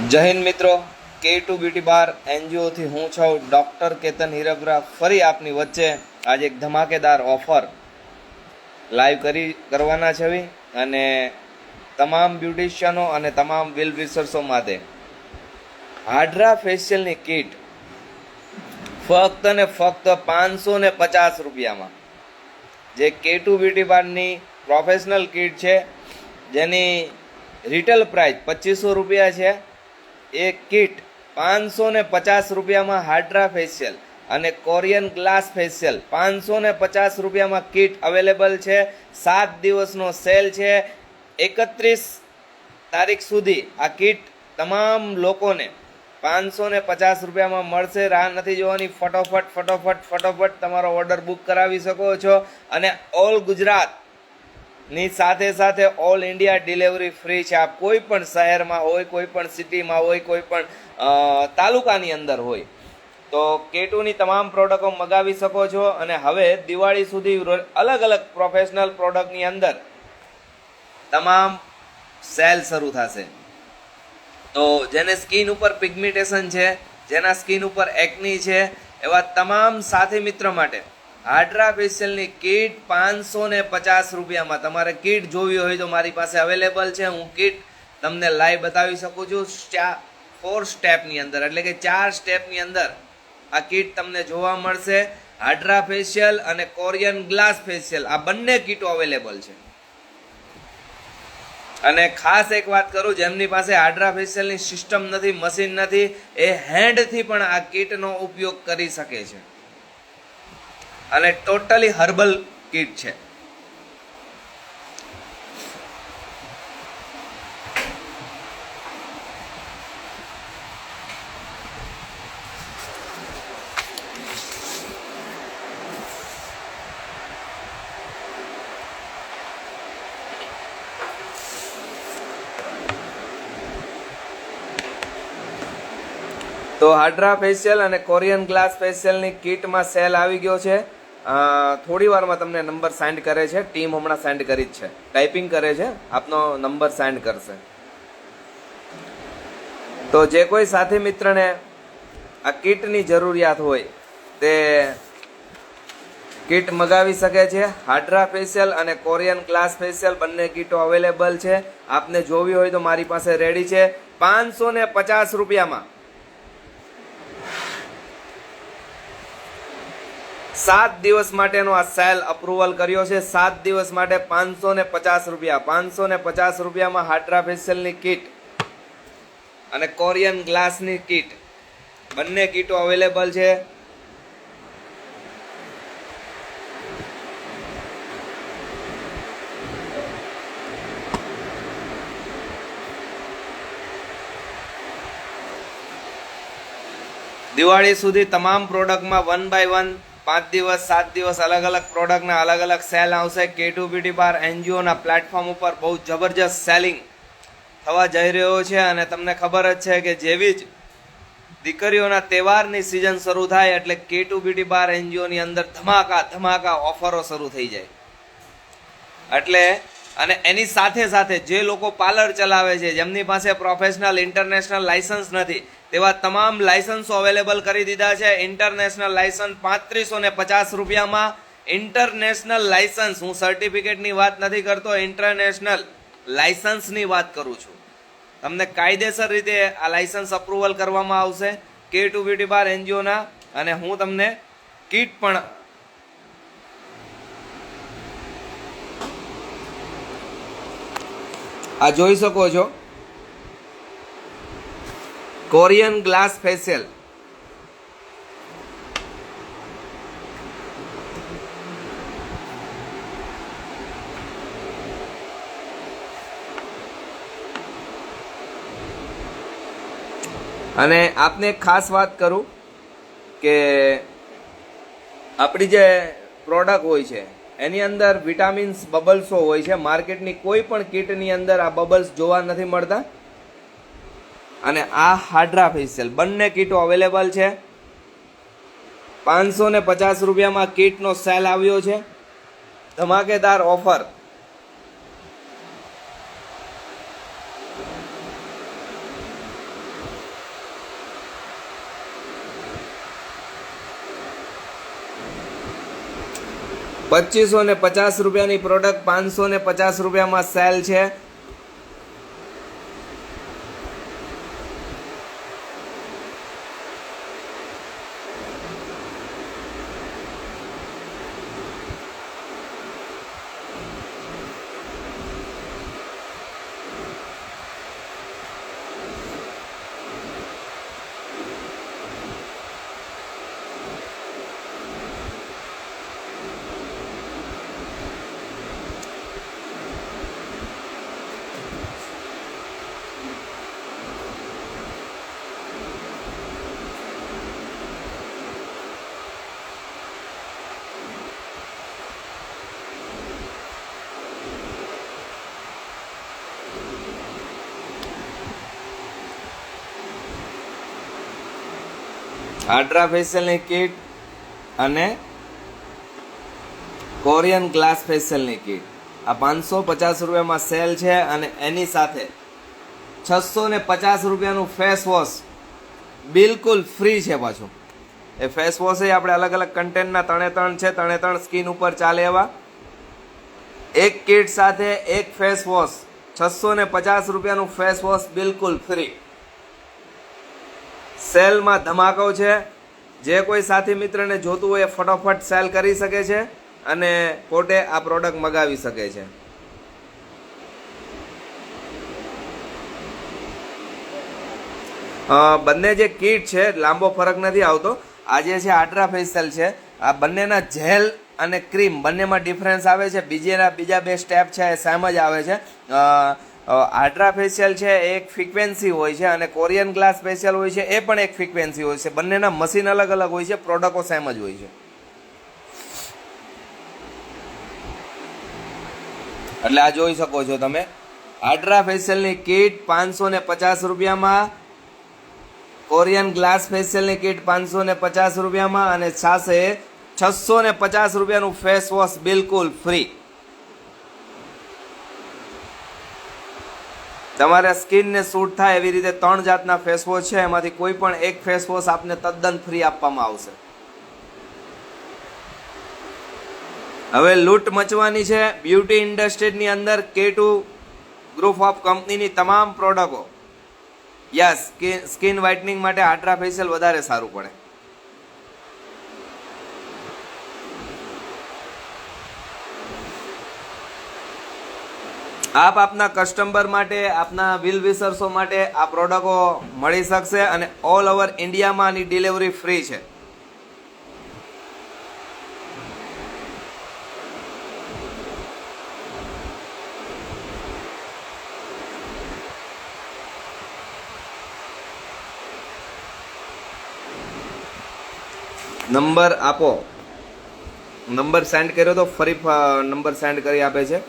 જય હિન્દ મિત્રો, K2 beauty બાર એનજીઓથી હું છું ડૉક્ટર કેતન હિરપરા ફરી આપની વચ્ચે આજે એક ધમાકેદાર ઓફર લાઈવ કરવાના છે અને તમામ બ્યુટિશિયનો અને તમામ વેલ વિશર્સો માટે હાડ્રા ફેશિયલની કીટ ફક્ત ને ફક્ત 550 રૂપિયામાં, જે K2 બ્યુટી બારની પ્રોફેશનલ કીટ છે જેની રિટેલ પ્રાઇસ 2500 રૂપિયા છે. એ કીટ 550 રૂપિયામાં હાડ્રા ફેશિયલ અને કોરિયન ગ્લાસ ફેશિયલ 550 રૂપિયામાં કીટ અવેલેબલ છે. 7 દિવસનો સેલ છે. 31 તારીખ સુધી આ કીટ તમામ લોકોને 550 રૂપિયામાં મળશે. રાહ નથી જોવાની, ફટોફટ તમારો ઓર્ડર બુક કરાવી શકો છો અને ઓલ ગુજરાત ની સાથે સાથે ઓલ ઇન્ડિયા ડિલિવરી ફ્રી છે. આપ કોઈ પણ શહેરમાં હોય, કોઈ પણ સિટીમાં હોય, કોઈ પણ તાલુકાની અંદર હોય તો K2ની તમામ પ્રોડક્ટો મગાવી શકો છો. અને હવે દિવાળી સુધી અલગ અલગ પ્રોફેશનલ પ્રોડક્ટની અંદર તમામ સેલ શરૂ થશે. તો જેને સ્કિન ઉપર પિગમેન્ટેશન છે, જેના સ્કિન ઉપર એક્ની છે, એવા તમામ સાથી મિત્ર માટે હાડ્રા ફેશિયલની કીટ 550 રૂપિયામાં. તમારે કીટ જોવી હોય તો મારી પાસે અવેલેબલ છે. હું કીટ તમને લાઈવ બતાવી શકું છું 4 સ્ટેપની અંદર, એટલે કે 4 સ્ટેપની અંદર આ કીટ તમને જોવા મળશે. હાડ્રા ફેશિયલ અને કોરિયન ગ્લાસ ફેશિયલ આ બંને કીટો અવેલેબલ છે. અને ખાસ એક વાત કરું, જેમની પાસે હાડ્રા ફેશિયલની સિસ્ટમ નથી, મશીન નથી, એ હેન્ડથી પણ આ કીટનો ઉપયોગ કરી શકે છે અને ટોટલી હર્બલ કીટ છે. તો હાડ્રા ફેશિયલ અને કોરિયન ગ્લાસ ફેશિયલની કીટમાં સેલ આવી ગયો છે. થોડી વારમાં તમને નંબર સેન્ડ કરે છે, ટીમ હમણાં સેન્ડ કરી જ છે, ટાઈપિંગ કરે છે, આપનો નંબર સેન્ડ કરશે. તો જે કોઈ સાથી મિત્રને આ કીટની જરૂરિયાત હોય તે કીટ મગાવી શકે છે. હાડ્રા ફેશિયલ અને કોરિયન ગ્લાસ ફેશિયલ બંને કીટો અવેલેબલ છે. આપને જોવી હોય તો મારી પાસે રેડી છે. 550 રૂપિયામાં 7 દિવસ માટેનો આ સેલ અપ્રુવલ કર્યો છે. 7 દિવસ માટે 550 રૂપિયા. 550 રૂપિયામાં હાડ્રા ફેશિયલની કીટ અને કોરિયન ગ્લાસની કીટ બંને કીટો અવેલેબલ છે. દિવાળી સુધી તમામ પ્રોડક્ટમાં 1 બાય 1 5 દિવસ 7 દિવસ અલગ અલગ પ્રોડક્ટના અલગ અલગ સેલ આવશે. K2 બ્યુટી બાર એનજીઓના પ્લેટફોર્મ ઉપર બહુ જબરજસ્ત સેલિંગ થવા જઈ રહ્યો છે. અને તમને ખબર જ છે કે જેવી જ દીકરીઓના તહેવારની સિઝન શરૂ થાય એટલે K2 બ્યુટી બાર એનજીઓની અંદર ધમાકા ઓફરો શરૂ થઈ જાય. એટલે અને એની સાથે સાથે જે લોકો પાર્લર ચલાવે છે, જેમની પાસે પ્રોફેશનલ ઇન્ટરનેશનલ લાયસન્સ નથી, તેવા તમામ લાયસન્સો અવેલેબલ કરી દીધા છે. ઇન્ટરનેશનલ લાયસન્સ 3550 રૂપિયામાં. ઇન્ટરનેશનલ લાયસન્સ, હું સર્ટિફિકેટની વાત નથી કરતો, ઇન્ટરનેશનલ લાયસન્સની વાત કરું છું. તમને કાયદેસર રીતે આ લાયસન્સ અપ્રુવલ કરવામાં આવશે K2 બ્યુટી બાર એનજીઓના. અને હું તમને કીટ પણ આ જોઈ શકો છો, કોરિયન ગ્લાસ ફેશિયલ અને આપને એક ખાસ વાત કરું કે આપણી જે પ્રોડક્ટ હોય છે એની અંદર વિટામિન્સ બબલ્સો હોય છે. માર્કેટની કોઈ પણ કીટની અંદર આ બબલ્સ જોવા નથી મળતા. અને આ હાડ્રા ફેશિયલ બંને કીટો અવેલેબલ છે. 550 રૂપિયામાં કીટનો સેલ આવ્યો છે. ધમાકેદાર ઓફર. ₹2550 રૂપિયાની પ્રોડક્ટ ₹550 સેલ છે. હાડ્રા ફેશિયલની કીટ અને કોરિયન ગ્લાસ ફેશિયલની કીટ આ ₹550 સેલ છે. અને એની સાથે ₹650 ફેસ વોશ બિલકુલ ફ્રી છે. પાછું એ ફેસ વોશ આપણે અલગ અલગ કન્ટેન્ટના 3 છે. 3 સ્કિન ઉપર ચાલે એવા. એક કીટ સાથે એક ફેસ વોશ, ₹650 ફેસ વોશ બિલકુલ ફ્રી. સેલમાં ધમાકો છે. જે કોઈ સાથી મિત્રને જોતું હોય એ ફટોફટ સેલ કરી શકે છે અને પોતે આ પ્રોડક્ટ મગાવી શકે છે. બંને જે કીટ છે લાંબો ફરક નથી આવતો. આ જે છે હાડ્રા ફેશિયલ છે, આ બંનેના જેલ અને ક્રીમ બંનેમાં ડિફરન્સ આવે છે. બીજા 2 સ્ટેપ છે એ સેમ જ આવે છે. હાડ્રા ફેશિયલ છે એક ફ્રીક્વન્સી હોય છે અને કોરિયન ગ્લાસ ફેશિયલ હોય છે એ પણ એક ફ્રીક્વન્સી હોય છે. બંનેના મશીન અલગ અલગ હોય છે, પ્રોડક્ટો સેમ જ હોય છે. એટલે આ જોઈ શકો છો તમે, હાડ્રા ફેશિયલની કીટ ₹550, કોરિયન ગ્લાસ ફેશિયલની કીટ ₹550 અને સાથે ₹650 ફેસ વોશ બિલકુલ ફ્રી. તમારા સ્કિનને સૂટ થાય એવી રીતે 3 જાતના ફેસ વોશ છે. એમાંથી કોઈ પણ એક ફેસ વોશ આપને તદ્દન ફ્રી આપવામાં આવશે. હવે લૂંટ મચવાની છે બ્યુટી ઇન્ડસ્ટ્રીની અંદર. K2 ગ્રુપ ઓફ કંપનીની તમામ પ્રોડક્ટો. યસ, સ્કિન વ્હાઇટનિંગ માટે હાડ્રા ફેશિયલ વધારે સારું પડે. આપ આપના કસ્ટમર માટે, આપના વિલ વિસર્સો માટે આ પ્રોડક્ટો મળી શકશે અને ઓલ ઓવર ઇન્ડિયામાં આની ડિલિવરી ફ્રી છે. નંબર આપો. નંબર સેન્ડ કર્યો તો ફરી નંબર સેન્ડ કરી આપે છે.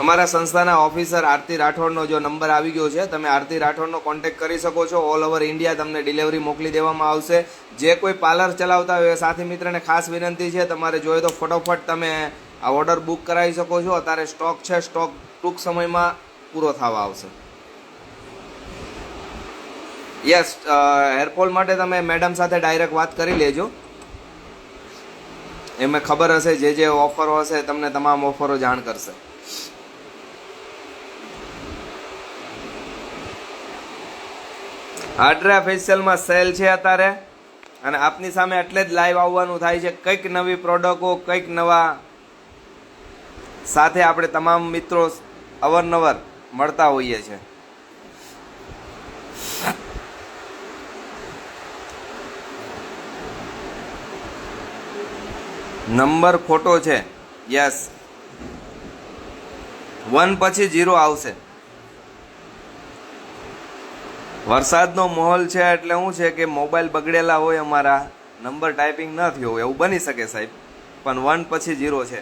અમારા સંસ્થાના ઓફિસર આરતી રાઠોડનો જો નંબર આવી ગયો છે, તમે આરતી રાઠોડનો કોન્ટેક્ટ કરી શકો છો. ઓલ ઓવર ઇન્ડિયા તમને ડિલિવરી મોકલી દેવામાં આવશે. જે કોઈ પાર્લર ચલાવતા હોય સાથી મિત્રને ખાસ વિનંતી છે, તમારે જોઈએ તો ફટોફટ તમે આ ઓર્ડર બુક કરાવી શકો છો. અત્યારે સ્ટોક છે, સ્ટોક ટૂંક સમયમાં પૂરો થવા આવશે. યસ, હેરફોલ માટે તમે મેડમ સાથે ડાયરેક્ટ વાત કરી લેજો. એમને ખબર હશે જે ઓફરો હશે તમને તમામ ઓફરો જાણ કરશે. હાડ્રા ફેશિયલમાં સેલ છે અત્યારે અને આપની સામે એટલે જ લાઈવ આવવાનું થાય છે. કંઈક નવી પ્રોડક્ટો, કંઈક નવા સાથે આપણે તમામ મિત્રો અવારનવાર મળતા હોઈએ છીએ. નંબર ખોટો છે. યસ, 1 પછી 0 આવશે. વરસાદનો માહોલ છે એટલે શું છે કે મોબાઈલ બગડેલા હોય, અમારા નંબર ટાઈપિંગ ન થયો હોય એવું બની શકે સાહેબ, પણ 1 પછી 0 છે.